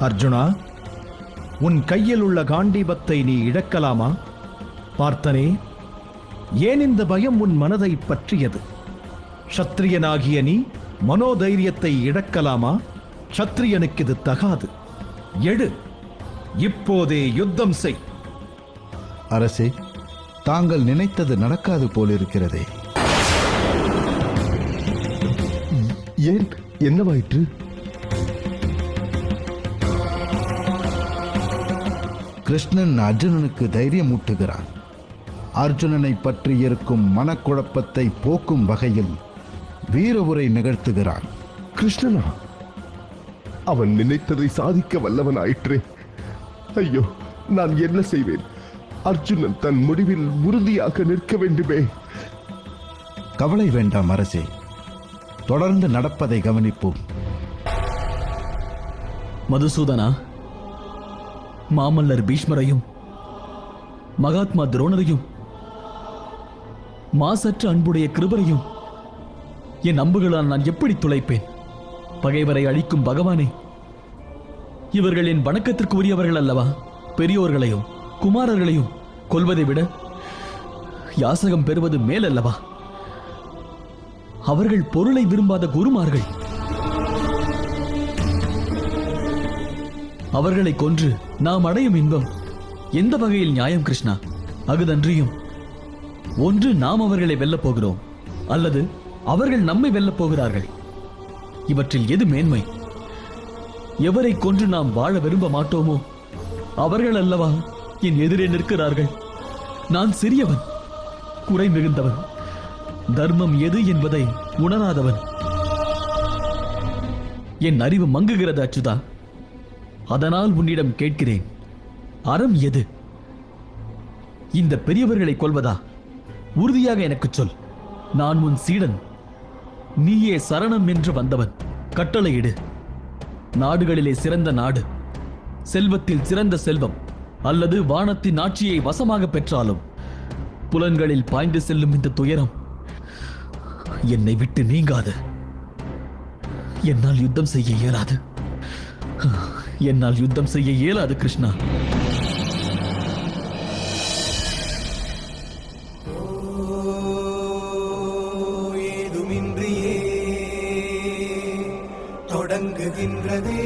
அர்ஜுனா, உன் கையில் உள்ள காண்டீபத்தை நீ இழக்கலாமா? பார்த்தனே, ஏன் இந்த பயம் உன் மனதை பற்றியது? சத்திரியனாகிய நீ மனோதைரியத்தை இழக்கலாமா? சத்திரியனுக்கு இது தகாது. எடு, இப்போதே யுத்தம் செய். அரசே, தாங்கள் நினைத்தது நடக்காது போலிருக்கிறதே. ஏன், என்னவாயிற்று? கிருஷ்ணன் அர்ஜுனனுக்கு தைரியம் ஊட்டுகிறான். அர்ஜுனனை பற்றி இருக்கும் மனக்குழப்பத்தை போக்கும் வகையில் வீர உரை நிகழ்த்துகிறான். கிருஷ்ணனா? அவன் நினைத்ததை சாதிக்க வல்லவனாயிற்றே. ஐயோ, நான் என்ன செய்வேன்? அர்ஜுனன் தன் முடிவில் உறுதியாக நிற்க வேண்டுமே. கவலை வேண்டாம் அரசே, தொடர்ந்து நடப்பதை கவனிப்போம். மதுசூதனா, மாமல்லர் பீஷ்மரையும் மகாத்மா துரோணரையும் மாசற்ற அன்புடைய கிருபரையும் என் அம்புகளால் நான் எப்படி துளைப்பேன்? பகைவரை அழிக்கும் பகவானே, இவர்கள் என் வணக்கத்திற்கு உரியவர்கள் அல்லவா? பெரியோர்களையும் குமாரர்களையும் கொல்வதை விட யாசகம் பெறுவது மேலல்லவா? அவர்கள் பொருளை விரும்பாத குருமார்கள். அவர்களை கொன்று நாம் அடையும் இன்பம் எந்த வகையில் நியாயம் கிருஷ்ணா? அகுதன்றியும் ஒன்று நாம் அவர்களை வெல்லப் போகிறோம், அல்லது அவர்கள் நம்மை வெல்லப் போகிறார்கள். இவற்றில் எது மேன்மை? எவரை கொன்று நாம் வாழ விரும்ப மாட்டோமோ அவர்கள் அல்லவா என் எதிரே நிற்கிறார்கள். நான் சிறியவன், குறை மிகுந்தவன், தர்மம் எது என்பதை உணராதவன். என் அறிவு மங்குகிறது அச்சுதா. அதனால் உன்னிடம் கேட்கிறேன், அறம் எது? இந்த பெரியவர்களை கொல்வதா? உறுதியாக எனக்கு சொல். நான் உன் சீடன், நீயே சரணம் என்று வந்தவன். கட்டளையிடு. நாடுகளிலே சிறந்த நாடு, செல்வத்தில் சிறந்த செல்வம், அல்லது வானத்தின் ஆட்சியை வசமாக பெற்றாலும் புலன்களில் பாய்ந்து செல்லும் இந்த துயரம் என்னை விட்டு நீங்காது. என்னால் யுத்தம் செய்ய இயலாது. என்னால் யுத்தம் செய்ய இயலாது கிருஷ்ணா. ஏதுமின்றியே தொடங்குகின்றதே